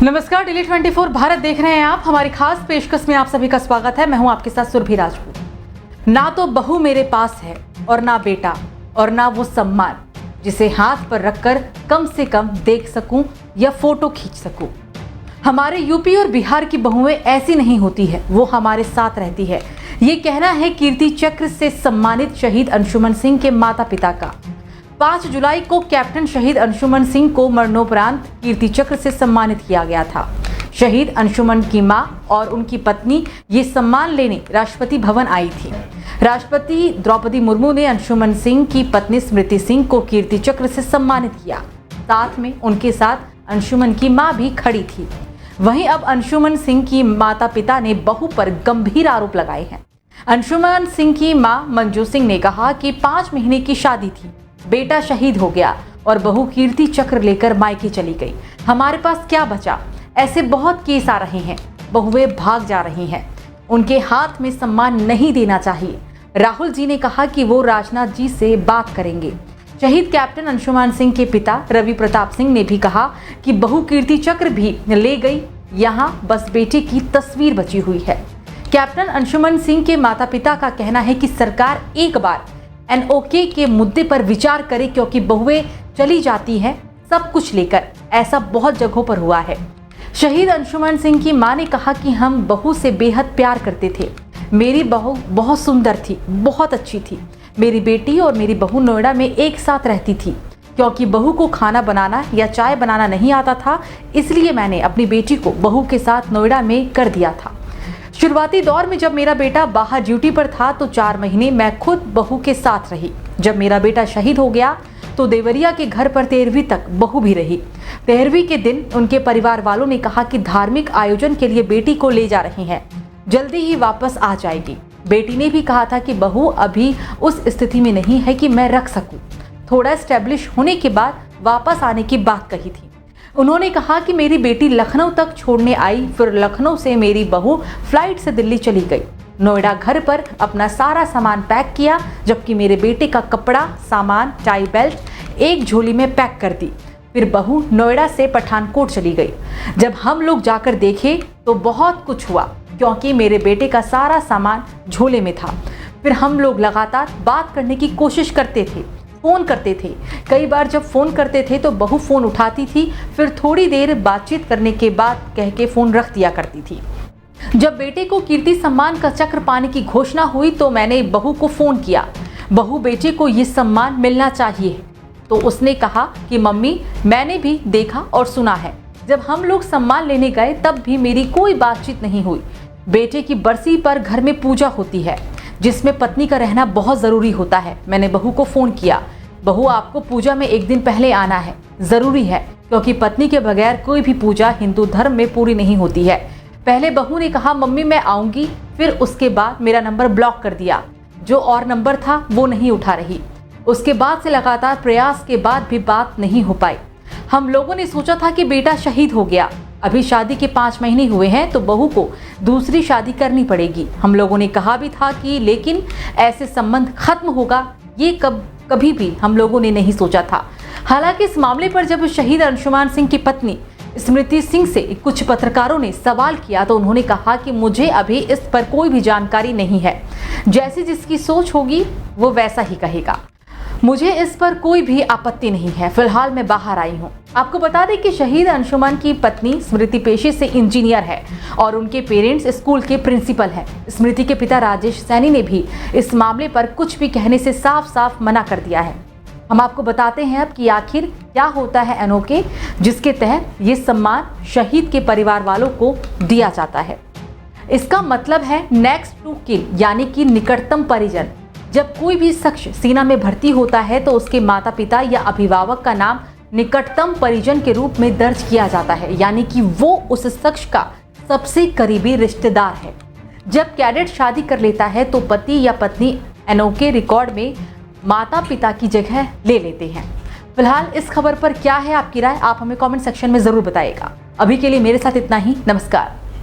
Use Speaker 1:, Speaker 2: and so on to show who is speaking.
Speaker 1: नमस्कार, दिल्ली 24 भारत देख रहे हैं आप। हमारी खास पेशकश में आप सभी का स्वागत है। मैं हूं आपके साथ सुरभि राजपूत। ना तो बहू मेरे पास है और ना बेटा और ना वो सम्मान जिसे हाथ पर रखकर कम से कम देख सकूं या फोटो खींच सकूं। हमारे यूपी और बिहार की बहुएं ऐसी नहीं होती है, वो हमारे साथ रहती है। ये कहना है कीर्ति चक्र से सम्मानित शहीद अंशुमन सिंह के माता पिता का। 5 जुलाई को कैप्टन शहीद अंशुमन सिंह को मरणोपरांत कीर्ति चक्र से सम्मानित किया गया था। शहीद अंशुमन की मां और उनकी पत्नी ये सम्मान लेने राष्ट्रपति भवन आई थी। राष्ट्रपति द्रौपदी मुर्मू ने अंशुमन सिंह की पत्नी स्मृति सिंह को कीर्ति चक्र से सम्मानित किया। साथ में उनके साथ अंशुमन की मां भी खड़ी थी। वहीं अब अंशुमन सिंह की माता पिता ने बहू पर गंभीर आरोप लगाए हैं। अंशुमन सिंह की मां मंजू सिंह ने कहा कि 5 महीने की शादी थी, बेटा शहीद हो गया और बहू कीर्ति चक्र लेकर मायके चली गई। हमारे पास क्या बचा? ऐसे बहुत केस आ रहे हैं, बहुएं भाग जा रही हैं। उनके हाथ में सम्मान नहीं देना चाहिए। राहुल जी ने कहा कि वो राजनाथ जी से बात करेंगे। शहीद कैप्टन अंशुमन सिंह के पिता रवि प्रताप सिंह ने भी कहा कि बहू कीर्ति चक्र भी ले गई, यहाँ बस बेटे की तस्वीर बची हुई है। कैप्टन अंशुमन सिंह के माता पिता का कहना है कि सरकार एक बार NOK के मुद्दे पर विचार करे, क्योंकि बहुएं चली जाती हैं सब कुछ लेकर। ऐसा बहुत जगहों पर हुआ है। शहीद अंशुमन सिंह की मां ने कहा कि हम बहू से बेहद प्यार करते थे। मेरी बहू बहुत सुंदर थी, बहुत अच्छी थी। मेरी बेटी और मेरी बहू नोएडा में एक साथ रहती थी। क्योंकि बहू को खाना बनाना या चाय बनाना नहीं आता था, इसलिए मैंने अपनी बेटी को बहू के साथ नोएडा में कर दिया था। शुरुआती दौर में जब मेरा बेटा बाहर ड्यूटी पर था तो 4 महीने मैं खुद बहू के साथ रही। जब मेरा बेटा शहीद हो गया तो देवरिया के घर पर 13वीं तक बहू भी रही। 13वीं के दिन उनके परिवार वालों ने कहा कि धार्मिक आयोजन के लिए बेटी को ले जा रहे हैं, जल्दी ही वापस आ जाएगी। बेटी ने भी कहा था कि बहू अभी उस स्थिति में नहीं है कि मैं रख सकूं। थोड़ा स्टैब्लिश होने के बाद वापस आने की बात कही थी। उन्होंने कहा कि मेरी बेटी लखनऊ तक छोड़ने आई, फिर लखनऊ से मेरी बहू फ्लाइट से दिल्ली चली गई। नोएडा घर पर अपना सारा सामान पैक किया, जबकि मेरे बेटे का कपड़ा, सामान, टाई बेल्ट एक झोली में पैक कर दी। फिर बहू नोएडा से पठानकोट चली गई। जब हम लोग जाकर देखे तो बहुत कुछ हुआ, क्योंकि मेरे बेटे का सारा सामान झोले में था। फिर हम लोग लगातार बात करने की कोशिश करते थे, फोन करते थे। कई बार जब फोन करते थे तो बहू फोन उठाती थी, फिर थोड़ी देर बातचीत करने के बाद कह के फोन रख दिया करती थी। जब बेटे को कीर्ति सम्मान का चक्र पाने की घोषणा हुई तो मैंने बहू को फोन किया, बहू बेटे को ये सम्मान मिलना चाहिए। तो उसने कहा कि मम्मी मैंने भी देखा और सुना है। जब हम लोग सम्मान लेने गए तब भी मेरी कोई बातचीत नहीं हुई। बेटे की बरसी पर घर में पूजा होती है, जिसमें पत्नी का रहना बहुत जरूरी होता है। मैंने बहू को फोन किया, बहू आपको पूजा में एक दिन पहले आना है, जरूरी है, क्योंकि पत्नी के बगैर कोई भी पूजा हिंदू धर्म में पूरी नहीं होती है। पहले बहू ने कहा मम्मी मैं आऊंगी, फिर उसके बाद मेरा नंबर ब्लॉक कर दिया। जो और नंबर था वो नहीं उठा रही। उसके बाद से लगातार प्रयास के बाद भी बात नहीं हो पाई। हम लोगों ने सोचा था कि बेटा शहीद हो गया, अभी शादी के 5 महीने हुए हैं तो बहू को दूसरी शादी करनी पड़ेगी। हम लोगों ने कहा भी था कि लेकिन ऐसे संबंध खत्म होगा, ये कभी भी हम लोगों ने नहीं सोचा था। हालांकि इस मामले पर जब शहीद अंशुमन सिंह की पत्नी स्मृति सिंह से कुछ पत्रकारों ने सवाल किया तो उन्होंने कहा कि मुझे अभी इस पर कोई भी जानकारी नहीं है, जैसी जिसकी सोच होगी वो वैसा ही कहेगा। मुझे इस पर कोई भी आपत्ति नहीं है, फिलहाल मैं बाहर आई हूँ। आपको बता दें कि शहीद अंशुमन की पत्नी स्मृति पेशे से इंजीनियर है और उनके पेरेंट्स स्कूल के प्रिंसिपल हैं। स्मृति के पिता राजेश सैनी ने भी इस मामले पर कुछ भी कहने से साफ साफ मना कर दिया है। हम आपको बताते हैं अब कि आखिर क्या होता है NOK, जिसके तहत ये सम्मान शहीद के परिवार वालों को दिया जाता है। इसका मतलब है नेक्स्ट टू किन, यानी कि निकटतम परिजन। जब कोई भी शख्स सेना में भर्ती होता है तो उसके माता पिता या अभिभावक का नाम निकटतम परिजन के रूप में दर्ज किया जाता है, यानी कि वो उस शख्स का सबसे करीबी रिश्तेदार है। जब कैडेट शादी कर लेता है तो पति या पत्नी NOK रिकॉर्ड में माता पिता की जगह ले लेते हैं। फिलहाल इस खबर पर क्या है आपकी राय, आप हमें कमेंट सेक्शन में जरूर बताइएगा। अभी के लिए मेरे साथ इतना ही। नमस्कार।